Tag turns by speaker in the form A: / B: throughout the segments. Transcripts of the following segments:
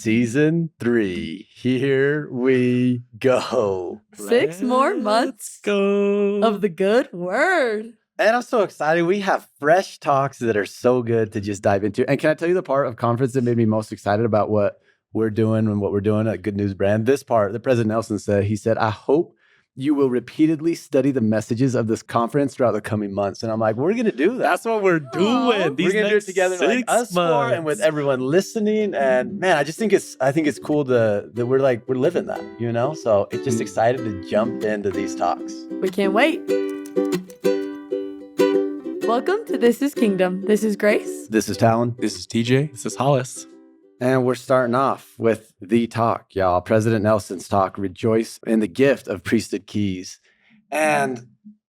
A: Season 3. Here we go.
B: 6 more months of the good word.
A: And I'm so excited. We have fresh talks that are so good to just dive into. And can I tell you the part of conference that made me most excited about what we're doing and what we're doing at Good News Brand? This part, the President Nelson said, he said, I hope you will repeatedly study the messages of this conference throughout the coming months. And I'm like, we're going to do that.
C: That's what we're doing.
A: We're going to do it together, like us four, and with everyone listening. And man, I think it's cool that we're living that, you know? So it's just excited to jump into these talks.
B: We can't wait. Welcome to This is Kingdom. This is Grace.
A: This is Talon.
C: This is TJ. This is Hollis.
A: And we're starting off with the talk, y'all. President Nelson's talk, Rejoice in the Gift of Priesthood Keys. And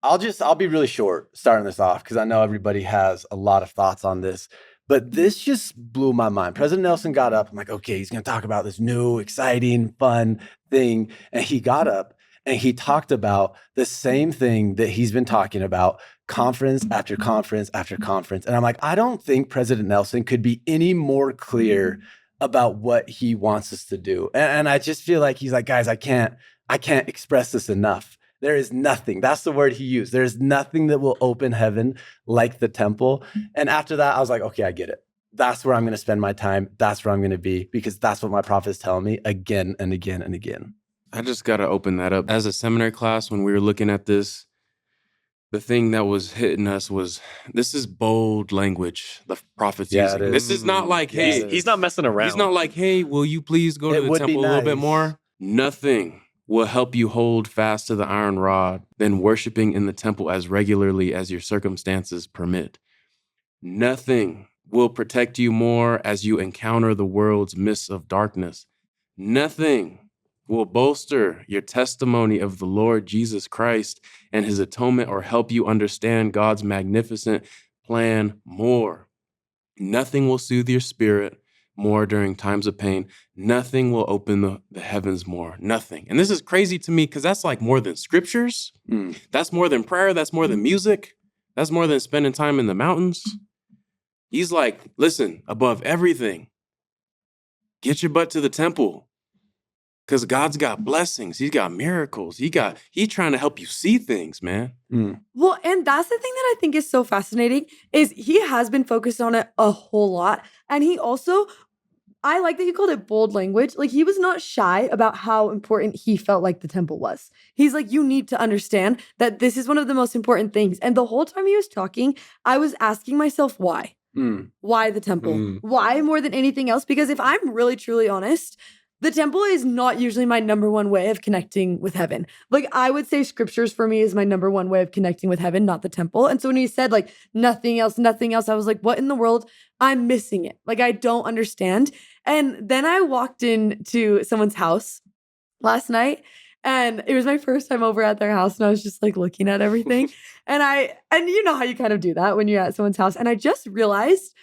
A: I'll be really short starting this off because I know everybody has a lot of thoughts on this. But this just blew my mind. President Nelson got up. I'm like, okay, he's going to talk about this new, exciting, fun thing. And he got up and he talked about the same thing that he's been talking about conference after conference after conference. And I'm like, I don't think President Nelson could be any more clear about what he wants us to do. And I just feel like he's like, guys, I can't express this enough. There is nothing. That's the word he used. There is nothing that will open heaven like the temple. And after that, I was like, okay, I get it. That's where I'm going to spend my time. That's where I'm going to be, because that's what my prophets tell me again and again and again.
D: I just got to open that up. As a seminary class, when we were looking at this, the thing that was hitting us was, this is bold language the prophet's using. This is not like, hey,
C: he's not messing around.
D: He's not like, hey, will you please go to the temple a little bit more? Nothing will help you hold fast to the iron rod than worshiping in the temple as regularly as your circumstances permit. Nothing will protect you more as you encounter the world's mists of darkness. Nothing will bolster your testimony of the Lord Jesus Christ and his atonement or help you understand God's magnificent plan more. Nothing will soothe your spirit more during times of pain. Nothing will open the heavens more. Nothing. And this is crazy to me because that's like more than scriptures. That's more than prayer. That's more than music. That's more than spending time in the mountains. He's like, listen, above everything, get your butt to the temple. Because God's got blessings. He's got miracles. He's trying to help you see things, man.
B: Well, and that's the thing that I think is so fascinating is he has been focused on it a whole lot. And he also, I like that he called it bold language. Like, he was not shy about how important he felt like the temple was. He's like, you need to understand that this is one of the most important things. And the whole time he was talking, I was asking myself why. Why the temple? Why more than anything else? Because if I'm really, truly honest, the temple is not usually my number one way of connecting with heaven. Like, I would say scriptures for me is my number one way of connecting with heaven, not the temple. And so when he said like nothing else, I was like, what in the world? I'm missing it. Like, I don't understand. And then I walked into someone's house last night, and it was my first time over at their house, and I was just like looking at everything. and you know how you kind of do that when you're at someone's house. And I just realized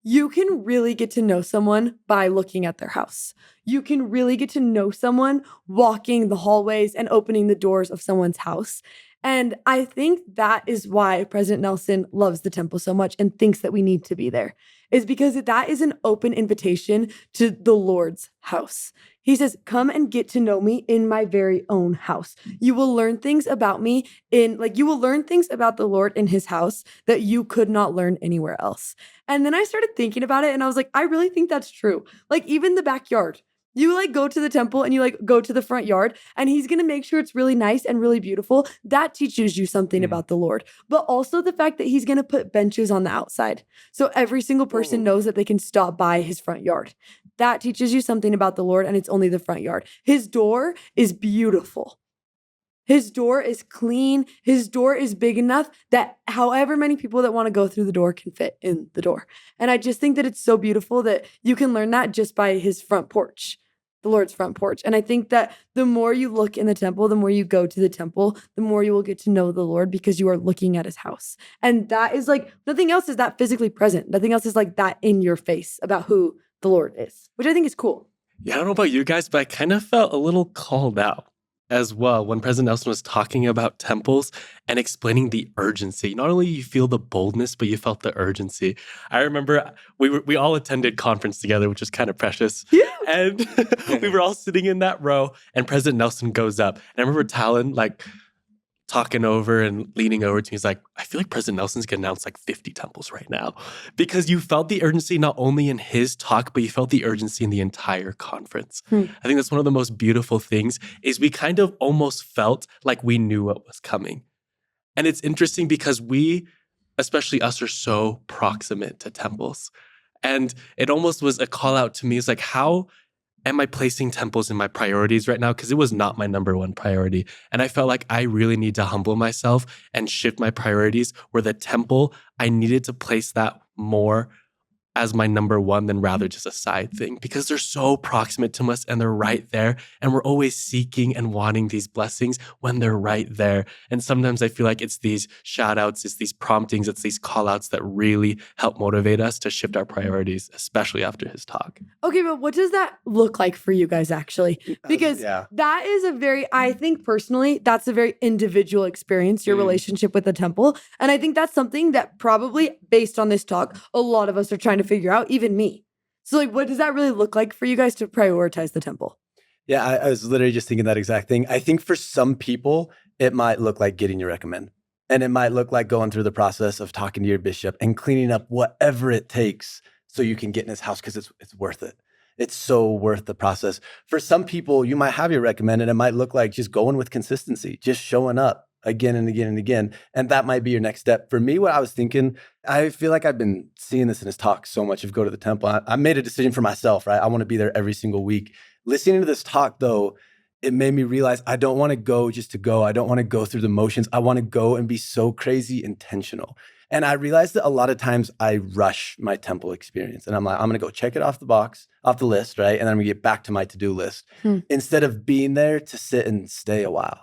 B: you can really get to know someone by looking at their house. You can really get to know someone walking the hallways and opening the doors of someone's house. And I think that is why President Nelson loves the temple so much and thinks that we need to be there, is because that is an open invitation to the Lord's house. He says, come and get to know me in my very own house. You will learn things about me you will learn things about the Lord in his house that you could not learn anywhere else. And then I started thinking about it, and I was like, I really think that's true. Like, even the backyard. You like go to the temple and you like go to the front yard, and he's going to make sure it's really nice and really beautiful. That teaches you something about the Lord. But also the fact that he's going to put benches on the outside. So every single person knows that they can stop by his front yard. That teaches you something about the Lord, and it's only the front yard. His door is beautiful. His door is clean. His door is big enough that however many people that want to go through the door can fit in the door. And I just think that it's so beautiful that you can learn that just by his front porch. The Lord's front porch. And I think that the more you look in the temple, the more you go to the temple, the more you will get to know the Lord because you are looking at his house. And that is like, nothing else is that physically present. Nothing else is like that in your face about who the Lord is, which I think is cool.
C: Yeah, I don't know about you guys, but I kind of felt a little called out as well when President Nelson was talking about temples and explaining the urgency. Not only you feel the boldness, but you felt the urgency. I remember we all attended conference together, which is kind of precious.
B: Yeah.
C: And we were all sitting in that row, and President Nelson goes up. And I remember Talon like talking over and leaning over to me. He's like, I feel like President Nelson's gonna announce like 50 temples right now. Because you felt the urgency not only in his talk, but you felt the urgency in the entire conference. I think that's one of the most beautiful things is we kind of almost felt like we knew what was coming. And it's interesting because we, especially us, are so proximate to temples. And it almost was a call out to me. It's like, how am I placing temples in my priorities right now? Because it was not my number one priority. And I felt like I really need to humble myself and shift my priorities where the temple, I needed to place that more as my number one than rather just a side thing because they're so proximate to us and they're right there. And we're always seeking and wanting these blessings when they're right there. And sometimes I feel like it's these shout outs, it's these promptings, it's these call outs that really help motivate us to shift our priorities, especially after his talk.
B: Okay, but what does that look like for you guys actually? Because that is I think personally, that's a very individual experience, your relationship with the temple. And I think that's something that probably based on this talk, a lot of us are trying to figure out, even me. So like, what does that really look like for you guys to prioritize the temple?
A: Yeah, I was literally just thinking that exact thing. I think for some people, it might look like getting your recommend. And it might look like going through the process of talking to your bishop and cleaning up whatever it takes so you can get in his house because it's worth it. It's so worth the process. For some people, you might have your recommend and it might look like just going with consistency, just showing up again and again and again. And that might be your next step. For me, what I was thinking, I feel like I've been seeing this in his talk so much of go to the temple. I made a decision for myself, right? I want to be there every single week. Listening to this talk, though, it made me realize I don't want to go just to go. I don't want to go through the motions. I want to go and be so crazy intentional. And I realized that a lot of times I rush my temple experience. And I'm like, I'm going to go check it off the list, right? And then I'm going to get back to my to-do list. Instead of being there to sit and stay a while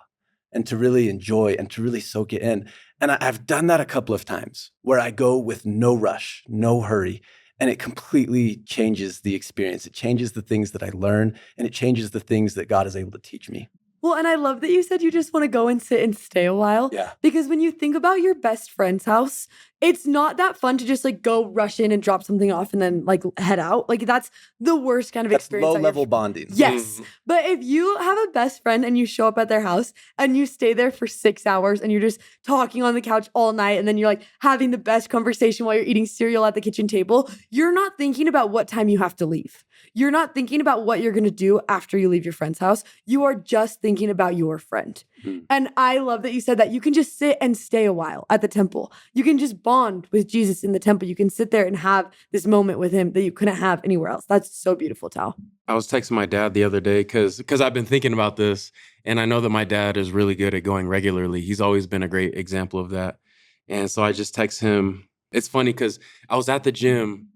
A: and to really enjoy and to really soak it in. And I've done that a couple of times where I go with no rush, no hurry. And it completely changes the experience. It changes the things that I learn and it changes the things that God is able to teach me.
B: Well, and I love that you said you just want to go and sit and stay a while.
A: Yeah.
B: Because when you think about your best friend's house, it's not that fun to just like go rush in and drop something off and then like head out. Like that's the worst kind of experience.
A: Low level bonding.
B: Yes. But if you have a best friend and you show up at their house and you stay there for 6 hours and you're just talking on the couch all night and then you're like having the best conversation while you're eating cereal at the kitchen table, you're not thinking about what time you have to leave. You're not thinking about what you're going to do after you leave your friend's house. You are just thinking about your friend. And I love that you said that you can just sit and stay a while at the temple. You can just bond with Jesus in the temple. You can sit there and have this moment with him that you couldn't have anywhere else. That's so beautiful, Tal.
D: I was texting my dad the other day because I've been thinking about this, and I know that my dad is really good at going regularly. He's always been a great example of that. And so I just text him. It's funny because I was at the gym.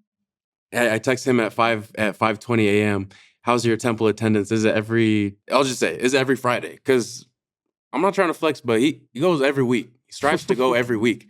D: I text him at 5:20 a.m. How's your temple attendance? Is it every Friday? Because I'm not trying to flex, but he goes every week. He strives to go every week.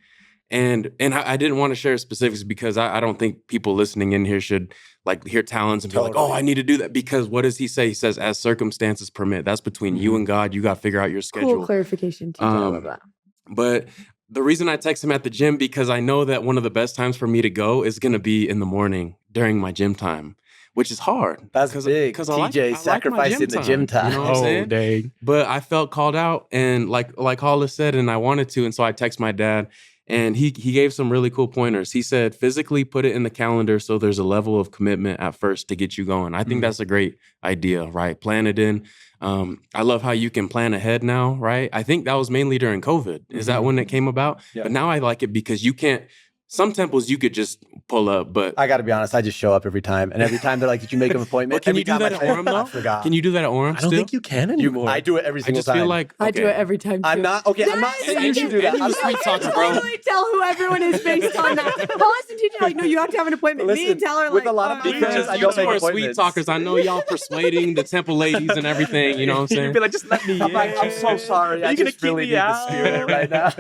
D: And I didn't want to share specifics because I don't think people listening in here should like hear talents and be like, oh, I need to do that. Because what does he say? He says, as circumstances permit. That's between you and God. You got to figure out your schedule.
B: Cool clarification. TJ. I love that.
D: But the reason I text him at the gym, because I know that one of the best times for me to go is going to be in the morning during my gym time, which is hard.
A: That's big. TJ sacrificing the gym time.
D: You know what I'm saying?
C: Dang.
D: But I felt called out, and like Hollis said, and I wanted to, and so I text my dad, and he gave some really cool pointers. He said, physically put it in the calendar so there's a level of commitment at first to get you going. I think that's a great idea, right? Plan it in. I love how you can plan ahead now, right? I think that was mainly during COVID. Is that when it came about? Yeah. But now I like it because you can't. Some temples you could just pull up, but
A: I got to be honest, I just show up every time. And every time they're like, did you make an appointment?
D: Can you do that at Orem though?
A: I forgot.
D: Can you do that at Orem
C: I don't think you can anymore.
A: I do it every single time.
D: I just feel like
B: I do it every time too.
A: I'm not saying you should do that.
D: I'm sweet talker, bro.
B: I totally tell who everyone is based on that. Hollis and TJ are like, no, you have to have an appointment. Me and Tal are
A: with
B: like,
A: a lot of people,
D: because
A: I
D: you
A: don't
D: two
A: make
D: are
A: appointments.
D: sweet talkers. I know y'all persuading the temple ladies and everything. You know what I'm saying?
C: You'd be like, just let me in.
A: I'm like, I'm so sorry. I just really need the spirit right now.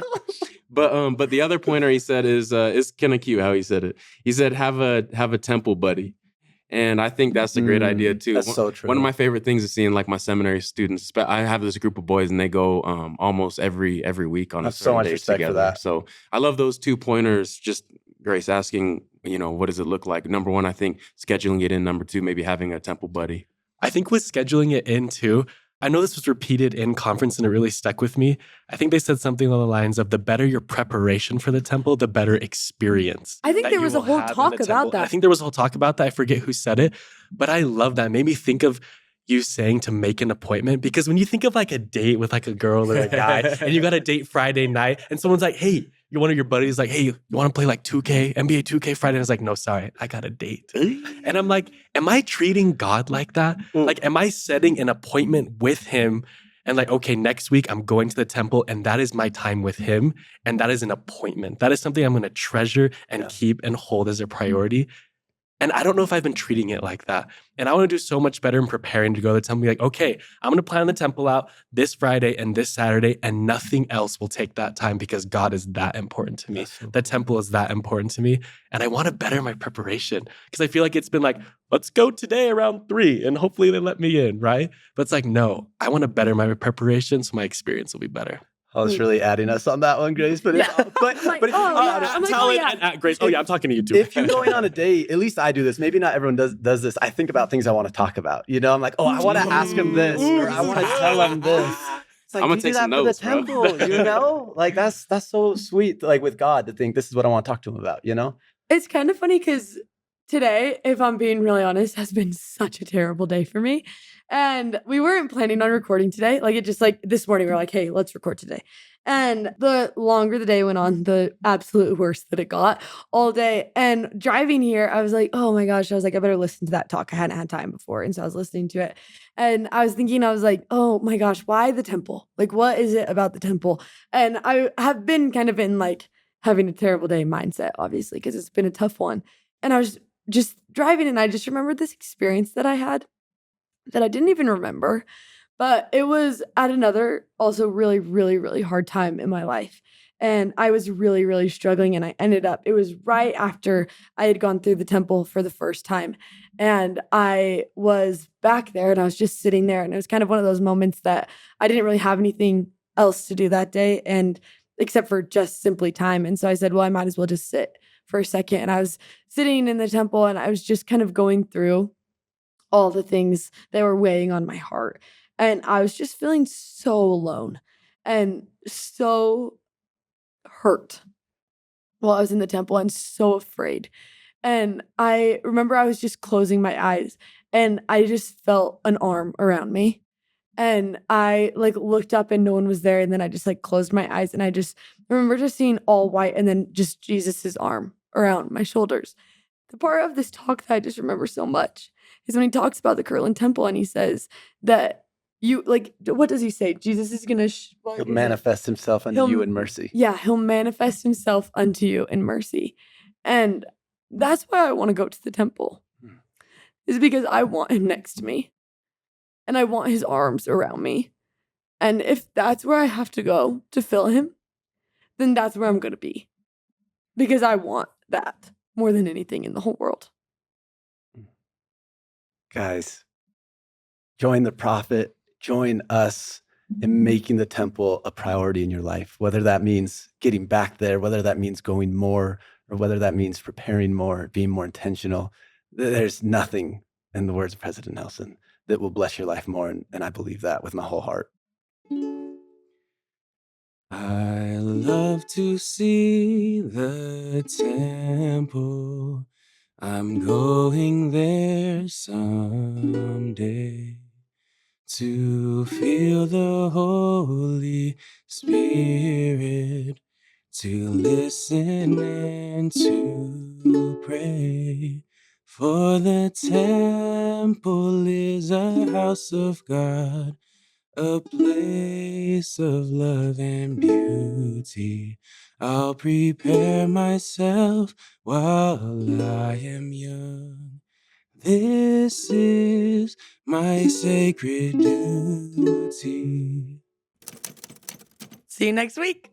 D: But the other pointer he said is kind of cute how he said it. He said have a temple buddy. And I think that's a great idea too.
A: That's so true.
D: One of my favorite things is seeing like my seminary students. I have this group of boys and they go almost every week on a certain day together. For that. So I love those 2 pointers. Just Grace asking, what does it look like? Number 1, I think scheduling it in. Number 2, maybe having a temple buddy.
C: I think with scheduling it in too, I know this was repeated in conference and it really stuck with me. I think they said something along the lines of the better your preparation for the temple, the better experience.
B: I think there was a whole talk about that.
C: I think there was a whole talk about that. I forget who said it, but I love that. It made me think of you saying to make an appointment, because when you think of like a date with like a girl or a guy and you got a date Friday night and someone's like, hey, one of your buddies like, hey, you want to play like 2K, NBA 2K Friday? And it's like, no, sorry, I got a date. And I'm like, am I treating God like that? Like, am I setting an appointment with him and like, okay, next week I'm going to the temple and that is my time with him. And that is an appointment. That is something I'm going to treasure and keep and hold as a priority. And I don't know if I've been treating it like that. And I want to do so much better in preparing to go to the temple. Be like, okay, I'm going to plan the temple out this Friday and this Saturday, and nothing else will take that time because God is that important to me. The temple is that important to me. And I want to better my preparation because I feel like it's been like, let's go today around 3 and hopefully they let me in, right? But it's like, no, I want to better my preparation so my experience will be better.
A: I was really adding us on that one, Grace. But
C: Grace. Oh yeah, I'm talking to you too.
A: If you're going on a date, at least I do this. Maybe not everyone does this. I think about things I want to talk about. I'm like, oh, I want to ask him this, or I want to tell him this. It's like,
D: I'm gonna take some notes,
A: for the temple, Like that's so sweet. Like with God to think this is what I want to talk to him about.
B: It's kind of funny because today, if I'm being really honest, has been such a terrible day for me. And we weren't planning on recording today. Like it just like this morning, we were like, hey, let's record today. And the longer the day went on, the absolute worse that it got all day. And driving here, I was like, oh my gosh, I better listen to that talk. I hadn't had time before. And so I was listening to it. And I was like, oh my gosh, why the temple? Like, what is it about the temple? And I have been kind of in like having a terrible day mindset, obviously, because it's been a tough one. And I was just driving and I just remembered this experience that I had that I didn't even remember, but it was at another also really, really, really hard time in my life. And I was really, really struggling. And it was right after I had gone through the temple for the first time. And I was back there and I was just sitting there. And it was kind of one of those moments that I didn't really have anything else to do that day, and except for just simply time. And so I said, well, I might as well just sit for a second. And I was sitting in the temple and I was just kind of going through all the things that were weighing on my heart. And I was just feeling so alone and so hurt while I was in the temple and so afraid. And I remember I was just closing my eyes and I just felt an arm around me. And I like looked up and no one was there. And then I just like closed my eyes and I just remember just seeing all white and then just Jesus's arm around my shoulders. The part of this talk that I just remember so much is when he talks about the Kirtland Temple and he says that you like, what does he say? Jesus is going to
A: he'll manifest himself unto you in mercy.
B: Yeah, he'll manifest himself unto you in mercy. And that's why I want to go to the temple, is because I want him next to me and I want his arms around me. And if that's where I have to go to feel him, then that's where I'm going to be, because I want that more than anything in the whole world.
A: Guys, join the prophet, join us in making the temple a priority in your life, whether that means getting back there, whether that means going more, or whether that means preparing more, being more intentional. There's nothing, in the words of President Nelson, that will bless your life more, and I believe that with my whole heart.
D: I love to see the temple. I'm going there someday to feel the Holy Spirit, to listen and to pray. For the temple is a house of God, a place of love and beauty. I'll prepare myself while I am young. This is my sacred duty.
B: See you next week.